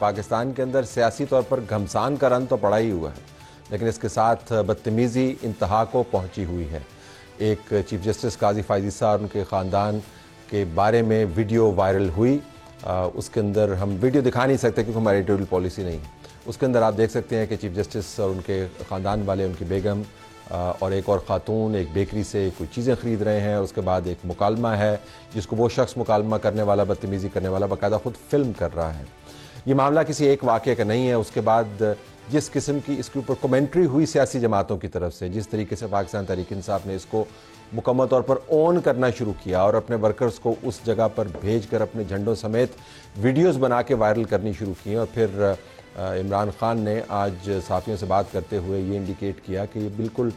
پاکستان کے اندر سیاسی طور پر گھمسان کا رنگ تو پڑا ہی ہوا ہے، لیکن اس کے ساتھ بدتمیزی انتہا کو پہنچی ہوئی ہے۔ ایک چیف جسٹس قاضی فائز عیسیٰ اور ان کے خاندان کے بارے میں ویڈیو وائرل ہوئی۔ اس کے اندر ہم ویڈیو دکھا نہیں سکتے کیونکہ ہماری ایڈیٹوریل پالیسی نہیں۔ اس کے اندر آپ دیکھ سکتے ہیں کہ چیف جسٹس اور ان کے خاندان والے، ان کی بیگم اور ایک اور خاتون ایک بیکری سے کوئی چیزیں خرید رہے ہیں۔ اس کے بعد ایک مکالمہ ہے جس کو وہ شخص مکالمہ کرنے والا، بدتمیزی کرنے والا باقاعدہ خود فلم کر رہا ہے۔ یہ معاملہ کسی ایک واقعے کا نہیں ہے۔ اس کے بعد جس قسم کی اس کے اوپر کمنٹری ہوئی سیاسی جماعتوں کی طرف سے، جس طریقے سے پاکستان تحریک انصاف نے اس کو مکمل طور پر اون کرنا شروع کیا اور اپنے ورکرز کو اس جگہ پر بھیج کر اپنے جھنڈوں سمیت ویڈیوز بنا کے وائرل کرنی شروع کی، اور پھر عمران خان نے آج صحافیوں سے بات کرتے ہوئے یہ انڈیکیٹ کیا کہ یہ بالکل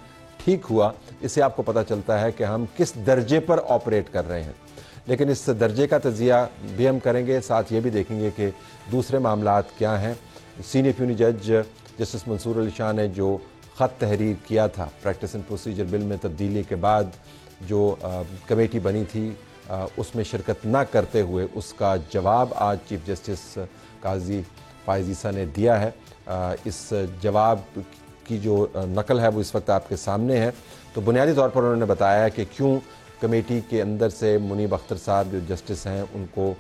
ٹھیک ہوا۔ اس سے آپ کو پتہ چلتا ہے کہ ہم کس درجے پر آپریٹ کر رہے ہیں، لیکن اس درجے کا تجزیہ بھی ہم کریں گے، ساتھ یہ بھی دیکھیں گے کہ دوسرے معاملات کیا ہیں۔ سینئر پیونی جج جسٹس منصور علی شاہ نے جو خط تحریر کیا تھا پریکٹس اینڈ پروسیجر بل میں تبدیلی کے بعد، جو کمیٹی بنی تھی، اس میں شرکت نہ کرتے ہوئے اس کا جواب آج چیف جسٹس قاضی فائز عیسیٰ نے دیا ہے۔ اس جواب کی جو نقل ہے وہ اس وقت آپ کے سامنے ہے۔ تو بنیادی طور پر انہوں نے بتایا کہ کیوں کمیٹی کے اندر سے منیب اختر صاحب جو جسٹس ہیں ان کو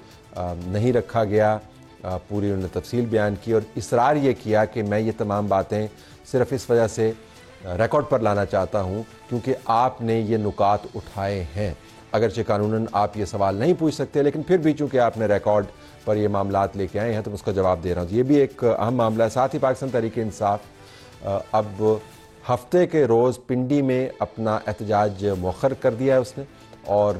نہیں رکھا گیا، پوری انہوں نے تفصیل بیان کی اور اصرار یہ کیا کہ میں یہ تمام باتیں صرف اس وجہ سے ریکارڈ پر لانا چاہتا ہوں کیونکہ آپ نے یہ نکات اٹھائے ہیں۔ اگرچہ قانوناً آپ یہ سوال نہیں پوچھ سکتے، لیکن پھر بھی چونکہ آپ نے ریکارڈ پر یہ معاملات لے کے آئے ہیں تو اس کا جواب دے رہا ہوں۔ یہ بھی ایک اہم معاملہ ہے۔ ساتھ ہی پاکستان تحریک انصاف اب ہفتے کے روز پنڈی میں اپنا احتجاج مؤخر کر دیا ہے اس نے، اور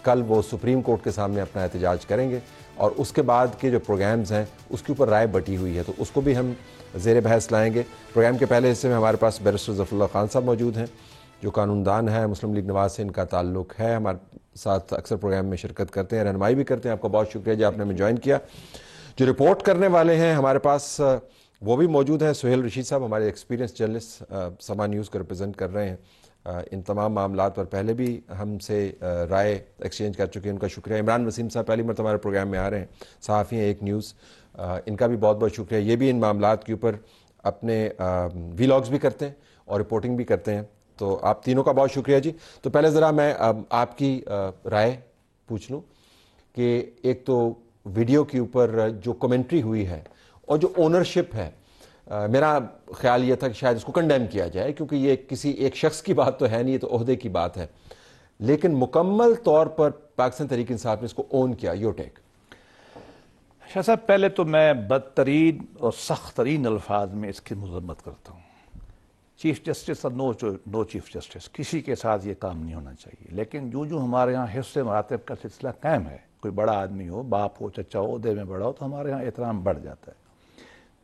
کل وہ سپریم کورٹ کے سامنے اپنا احتجاج کریں گے، اور اس کے بعد کے جو پروگرامز ہیں اس کے اوپر رائے بٹی ہوئی ہے، تو اس کو بھی ہم زیر بحث لائیں گے۔ پروگرام کے پہلے حصے میں ہمارے پاس بیرسٹر ظفر اللہ خان صاحب موجود ہیں جو قانون دان ہے، مسلم لیگ نواز سے ان کا تعلق ہے، ہمارے ساتھ اکثر پروگرام میں شرکت کرتے ہیں، رہنمائی بھی کرتے ہیں۔ آپ کا بہت شکریہ جی، آپ نے ہمیں جوائن کیا۔ جو رپورٹ کرنے والے ہیں ہمارے پاس وہ بھی موجود ہیں۔ سہیل رشید صاحب ہمارے ایکسپیرینس جرنلسٹ، سما نیوز کو ریپرزینٹ کر رہے ہیں، ان تمام معاملات پر پہلے بھی ہم سے رائے ایکسچینج کر چکے ہیں، ان کا شکریہ۔ عمران وسیم صاحب پہلی مرتبہ ہمارے پروگرام میں آ رہے ہیں، صحافی ہیں ایک نیوز، ان کا بھی بہت بہت شکریہ۔ یہ بھی ان معاملات کے اوپر اپنے ویلاگز بھی کرتے ہیں اور رپورٹنگ بھی کرتے ہیں، تو آپ تینوں کا بہت شکریہ جی۔ تو پہلے ذرا میں آپ کی رائے پوچھ لوں کہ ایک تو ویڈیو کے اوپر جو کمنٹری ہوئی ہے اور جو اونرشپ ہے، میرا خیال یہ تھا کہ شاید اس کو کنڈیم کیا جائے کیونکہ یہ کسی ایک شخص کی بات تو ہے نہیں، یہ تو عہدے کی بات ہے، لیکن مکمل طور پر پاکستان تحریک انصاف نے اس کو اون کیا۔ Your take. شاہ صاحب، پہلے تو میں بدترین اور سخت ترین الفاظ میں اس کی مذمت کرتا ہوں۔ چیف جسٹس اور نو چیف جسٹس، کسی کے ساتھ یہ کام نہیں ہونا چاہیے، لیکن جو ہمارے ہاں حفظ مراتب کا سلسلہ قائم ہے، کوئی بڑا آدمی ہو، باپ ہو، چچا ہو، عہدے میں بڑا ہو، تو ہمارے ہاں احترام بڑھ جاتا ہے۔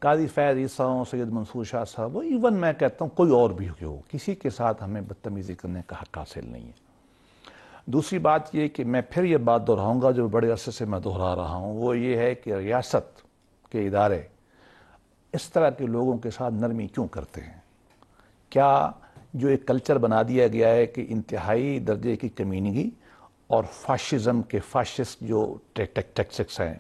قاضی فیض عیسیٰ ہوں، سید منصور شاہ صاحب ہو، ایون میں کہتا ہوں کوئی اور بھی ہو، کسی کے ساتھ ہمیں بدتمیزی کرنے کا حق حاصل نہیں ہے۔ دوسری بات یہ کہ میں پھر یہ بات دہراؤں گا جو بڑے عرصے سے میں دہرا رہا ہوں، وہ یہ ہے کہ ریاست کے ادارے اس طرح کے لوگوں کے ساتھ نرمی کیوں کرتے ہیں؟ کیا جو ایک کلچر بنا دیا گیا ہے کہ انتہائی درجے کی کمینگی اور فاشزم کے فاشسٹ جو ٹیکٹکس ہیں،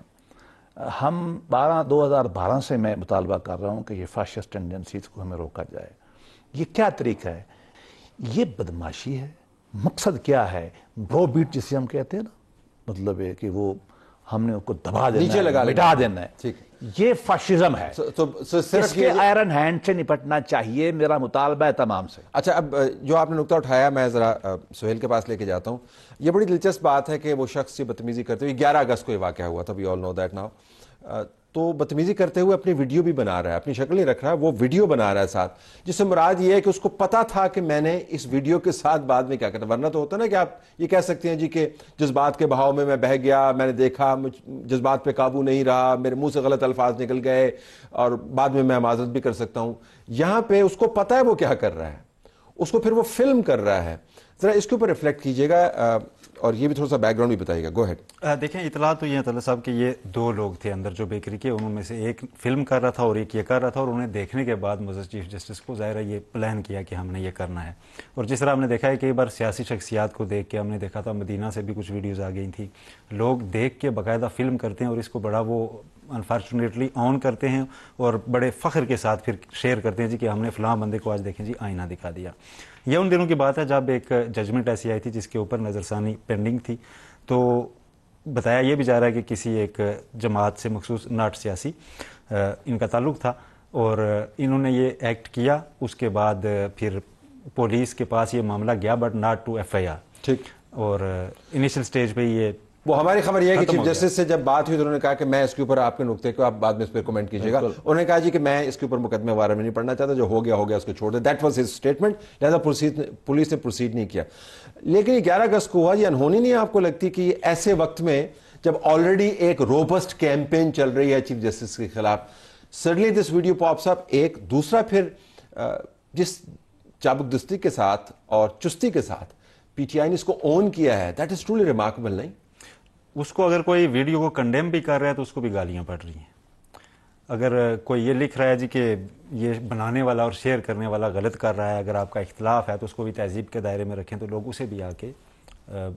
ہم 2012 سے میں مطالبہ کر رہا ہوں کہ یہ فاشسٹ ٹینڈنسیز کو ہمیں روکا جائے۔ یہ کیا طریقہ ہے؟ یہ بدماشی ہے۔ مقصد کیا ہے؟ برو بیٹ جسے ہم کہتے ہیں نا، مطلب ہے کہ وہ ہم نے ان کو دبا دینا ہے، مٹا دینا ہے، یہ فاشزم ہے۔ اس کے آئرن ہینڈ سے نپٹنا چاہیے، میرا مطالبہ ہے تمام سے۔ اچھا، اب جو آپ نے نقطہ اٹھایا میں ذرا سہیل کے پاس لے کے جاتا ہوں۔ یہ بڑی دلچسپ بات ہے کہ وہ شخص یہ بدتمیزی کرتے ہوئے 11 اگست کو یہ واقعہ ہوا تھا، وی آل نو دیٹ ناؤ، تو بدتمیزی کرتے ہوئے اپنی ویڈیو بھی بنا رہا ہے، اپنی شکل نہیں رکھ رہا ہے، وہ ویڈیو بنا رہا ہے ساتھ، جس سے مراد یہ ہے کہ اس کو پتا تھا کہ میں نے اس ویڈیو کے ساتھ بعد میں کیا کرنا، ورنہ تو ہوتا نا کہ آپ یہ کہہ سکتے ہیں جی کہ جذبات کے بہاؤ میں بہہ گیا، میں نے دیکھا جذبات پہ قابو نہیں رہا، میرے منہ سے غلط الفاظ نکل گئے اور بعد میں معذرت بھی کر سکتا ہوں۔ یہاں پہ اس کو پتا ہے وہ کیا کر رہا ہے، اس کو پھر وہ فلم کر رہا ہے۔ ذرا اس کے اوپر ریفلیکٹ کیجیے گا اور یہ بھی تھوڑا سا بیک گراؤنڈ بھی بتائیے گا۔ گو ہیڈ۔ دیکھیں، اطلاع تو یہ ہے طلعت صاحب کہ یہ 2 لوگ تھے اندر جو بیکری کے، انہوں میں سے ایک فلم کر رہا تھا اور ایک یہ کر رہا تھا، اور انہیں دیکھنے کے بعد معزز چیف جسٹس کو ظاہر ہے یہ پلان کیا کہ ہم نے یہ کرنا ہے۔ اور جس طرح ہم نے دیکھا ہے کئی بار سیاسی شخصیات کو دیکھ کے، ہم نے دیکھا تھا مدینہ سے بھی کچھ ویڈیوز آ گئی تھیں، لوگ دیکھ کے باقاعدہ فلم کرتے ہیں اور اس کو بڑا وہ انفارچونیٹلی آن کرتے ہیں اور بڑے فخر کے ساتھ پھر شیئر کرتے ہیں جی کہ ہم نے فلاں بندے کو آج دیکھیں جی آئینہ دکھا دیا. یہ ان دنوں کی بات ہے جب ایک ججمنٹ ایسی آئی تھی جس کے اوپر نظر ثانی پینڈنگ تھی. تو بتایا یہ بھی جا رہا ہے کہ کسی ایک جماعت سے مخصوص ناٹ سیاسی ان کا تعلق تھا اور انہوں نے یہ ایکٹ کیا. اس کے بعد پھر پولیس کے پاس یہ معاملہ گیا بٹ ناٹ ٹو FIR. ٹھیک. اور انیشل سٹیج پہ یہ وہ ہماری خبر یہ ہے کہ چیف جسٹس سے جب بات ہوئی تو انہوں نے کہا کہ میں اس کے اوپر آپ کے نقطے کو آپ بعد میں اس پہ کمنٹ کیجیے گا. انہوں نے کہا جی کہ میں اس کے اوپر مقدمے وغیرہ میں نہیں پڑھنا چاہتا, جو ہو گیا اس کو چھوڑ دیں. That was his statement. لہٰذا پولیس نے پروسیڈ نہیں کیا. لیکن یہ 11 اگست کو ہوا, یہ انہونی نہیں آپ کو لگتی کہ یہ ایسے وقت میں جب آلریڈی ایک روبسٹ کیمپین چل رہی ہے چیف جسٹس کے خلاف, سڈنلی دس ویڈیو پاپس اپ. ایک دوسرا پھر جس چابک دستی کے ساتھ اور چستی کے ساتھ PTI نے اس کو اون کیا ہے, دیٹ از ٹرولی ریمارکیبل. نہیں, اس کو اگر کوئی ویڈیو کو کنڈیم بھی کر رہا ہے تو اس کو بھی گالیاں پڑ رہی ہیں. اگر کوئی یہ لکھ رہا ہے جی کہ یہ بنانے والا اور شیئر کرنے والا غلط کر رہا ہے, اگر آپ کا اختلاف ہے تو اس کو بھی تہذیب کے دائرے میں رکھیں, تو لوگ اسے بھی آ کے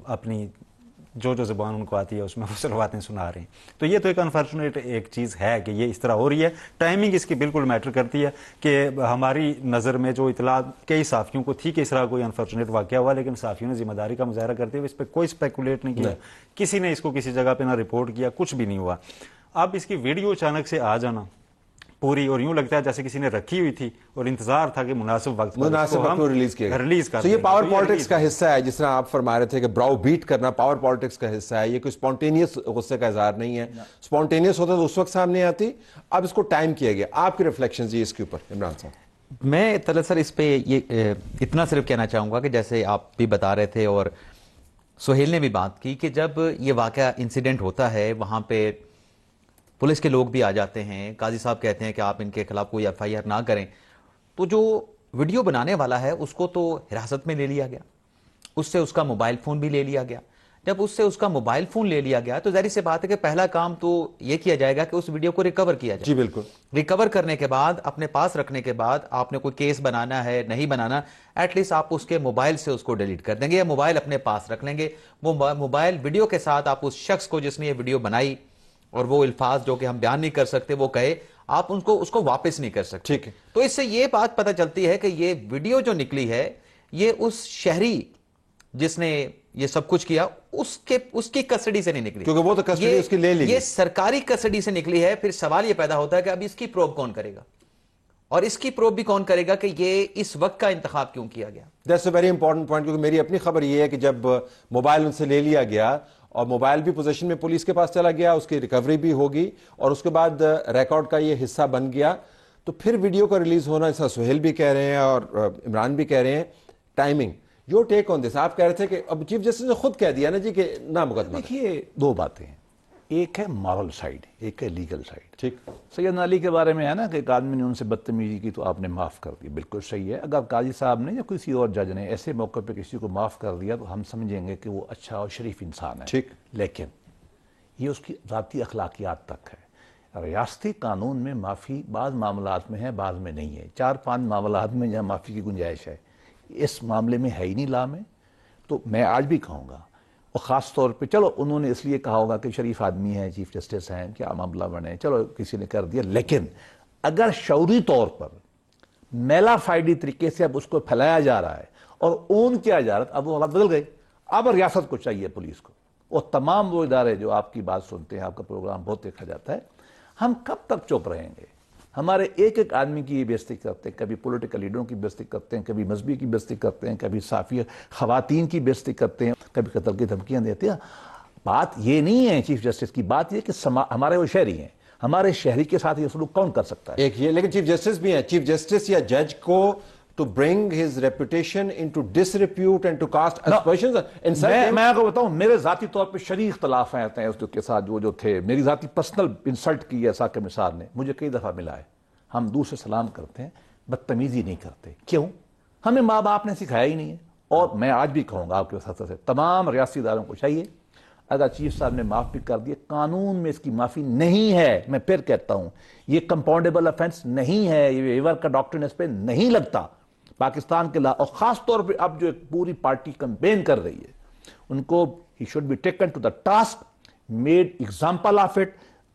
اپنی جو زبان ان کو آتی ہے اس میں وہ سلواتیں سنا رہے ہیں. تو یہ تو ایک انفارچونیٹ ایک چیز ہے کہ یہ اس طرح ہو رہی ہے. ٹائمنگ اس کی بالکل میٹر کرتی ہے کہ ہماری نظر میں جو اطلاع کئی صحافیوں کو تھی کہ اس طرح کوئی انفارچونیٹ واقعہ ہوا, لیکن صحافیوں نے ذمہ داری کا مظاہرہ کرتے ہوئے اس پہ کوئی اسپیکولیٹ نہیں کیا, کسی نے اس کو کسی جگہ پہ نہ رپورٹ کیا, کچھ بھی نہیں ہوا. اب اس کی ویڈیو اچانک سے آ جانا پوری, اور یوں لگتا ہے جیسے کسی نے رکھی ہوئی تھی اور انتظار تھا کہ مناسب وقت پر ریلیز کیا کر. تو یہ پاور پالیٹکس کا حصہ ہے, جس طرح آپ فرما رہے تھے کہ براؤ بیٹ کرنا پاور پالیٹکس کا حصہ ہے. یہ کوئی اسپونٹینیس غصے کا اظہار نہیں ہے. اسپونٹینیس ہوتا تو اس وقت سامنے آتی, اب اس کو ٹائم کیا گیا. آپ کی ریفلیکشن جی اس کے اوپر عمران صاحب؟ میں دراصل اس پہ یہ اتنا صرف کہنا چاہوں گا کہ جیسے آپ بھی بتا رہے تھے اور سہیل نے بھی بات کی کہ جب یہ واقعہ انسیڈنٹ ہوتا ہے وہاں پہ پولیس کے لوگ بھی آ جاتے ہیں, قاضی صاحب کہتے ہیں کہ آپ ان کے خلاف کوئی FIR نہ کریں, تو جو ویڈیو بنانے والا ہے اس کو تو حراست میں لے لیا گیا, اس سے اس کا موبائل فون بھی لے لیا گیا. جب اس سے اس کا موبائل فون لے لیا گیا تو ظاہر سی بات ہے کہ پہلا کام تو یہ کیا جائے گا کہ اس ویڈیو کو ریکور کیا جائے. جی بالکل. ریکور کرنے کے بعد اپنے پاس رکھنے کے بعد آپ نے کوئی کیس بنانا ہے نہیں بنانا, ایٹ لیسٹ آپ اس کے موبائل سے اس کو ڈیلیٹ کر دیں گے یا موبائل اپنے پاس رکھ لیں گے. وہ موبائل ویڈیو کے ساتھ آپ اس شخص کو جس نے یہ ویڈیو بنائی اور وہ الفاظ جو کہ ہم بیان نہیں کر سکتے وہ کہے, آپ اس کو واپس نہیں کر سکتے. ٹھیک ہے. تو اس سے یہ بات پتہ چلتی ہے کہ یہ ویڈیو جو نکلی ہے یہ اس شہری جس نے یہ سب کچھ کیا اس کی کسٹڈی سے نہیں نکلی, کیونکہ وہ تو کسٹڈی اس کی لے لی, یہ سرکاری کسٹڈی سے نکلی ہے. پھر سوال یہ پیدا ہوتا ہے کہ اب اس کی پروب کون کرے گا, اور اس کی پروب بھی کون کرے گا کہ یہ اس وقت کا انتخاب کیوں کیا گیا. That's a very important point, کیونکہ میری اپنی خبر یہ ہے کہ جب موبائل ان سے لے لیا گیا اور موبائل بھی پوزیشن میں پولیس کے پاس چلا گیا, اس کی ریکوری بھی ہوگی اور اس کے بعد ریکارڈ کا یہ حصہ بن گیا, تو پھر ویڈیو کا ریلیز ہونا, جیسا سہیل بھی کہہ رہے ہیں اور عمران بھی کہہ رہے ہیں, ٹائمنگ. یور ٹیک آن دس. آپ کہہ رہے تھے کہ اب چیف جسٹس نے خود کہہ دیا نا جی کہ نہ مقدمہ. دیکھیے دو باتیں ہیں, ایک ہے مارل سائڈ, ایک ہے لیگل سائڈ. ٹھیک. سیدنا علی کے بارے میں ہے نا کہ ایک آدمی نے ان سے بدتمیزی کی تو آپ نے معاف کر دی, بالکل صحیح ہے. اگر قاضی صاحب نے یا کسی اور جج نے ایسے موقع پہ کسی کو معاف کر دیا تو ہم سمجھیں گے کہ وہ اچھا اور شریف انسان ہے. ٹھیک. لیکن یہ اس کی ذاتی اخلاقیات تک ہے. ریاستی قانون میں معافی بعض معاملات میں ہے, بعض میں نہیں ہے. 4-5 معاملات میں جہاں معافی کی گنجائش ہے, اس معاملے میں ہے ہی نہیں لا میں. تو میں آج بھی کہوں گا, اور خاص طور پہ چلو انہوں نے اس لیے کہا ہوگا کہ شریف آدمی ہیں, چیف جسٹس ہیں, کیا معاملہ بنے, چلو کسی نے کر دیا. لیکن اگر شعوری طور پر میلا فائڈی طریقے سے اب اس کو پھیلایا جا رہا ہے اور اون کیا جا رہا ہے, اب وہ حالات بدل گئے. اب ریاست کو چاہیے, پولیس کو, اور تمام وہ ادارے جو آپ کی بات سنتے ہیں, آپ کا پروگرام بہت دیکھا جاتا ہے, ہم کب تک چپ رہیں گے؟ ہمارے ایک ایک آدمی کی یہ بےزتی کرتے ہیں, کبھی پولیٹیکل لیڈروں کی بےزتی کرتے ہیں, کبھی مذہبی کی بےزتی کرتے ہیں, کبھی صحافی خواتین کی بےزتی کرتے ہیں, کبھی قتل کی دھمکیاں دیتے ہیں. بات یہ نہیں ہے چیف جسٹس کی, بات یہ کہ ہمارے وہ شہری ہیں, ہمارے شہری کے ساتھ یہ سلوک کون کر سکتا ہے؟ ایک یہ, لیکن چیف جسٹس بھی ہیں. چیف جسٹس یا جج کو to bring his reputation into disrepute and to cast aspersions میں آپ کو بتاؤں, میرے ذاتی طور پہ شریک اختلاف ہیں اس کے ساتھ جو تھے, میری ذاتی پرسنل انسلٹ کی ہے ثاقب نثار نے, مجھے کئی دفعہ ملا ہے. ہم دور سے سلام کرتے ہیں, بدتمیزی نہیں کرتے. کیوں؟ ہمیں ماں باپ نے سکھایا ہی نہیں ہے. اور میں آج بھی کہوں گا آپ کے ساتھ سے تمام ریاستی اداروں کو چاہیے, اگر چیف صاحب نے معاف بھی کر دیا, قانون میں اس کی معافی نہیں ہے. میں پھر کہتا ہوں, یہ کمپاؤنڈیبل افینس نہیں ہے, یہ ویور کا ڈاکٹرن اس پہ نہیں لگتا پاکستان کے اور خاص طور پہ اب جو ایک پوری پارٹی کمپین کر رہی ہے, ان کو he should be taken to the task, made example of it,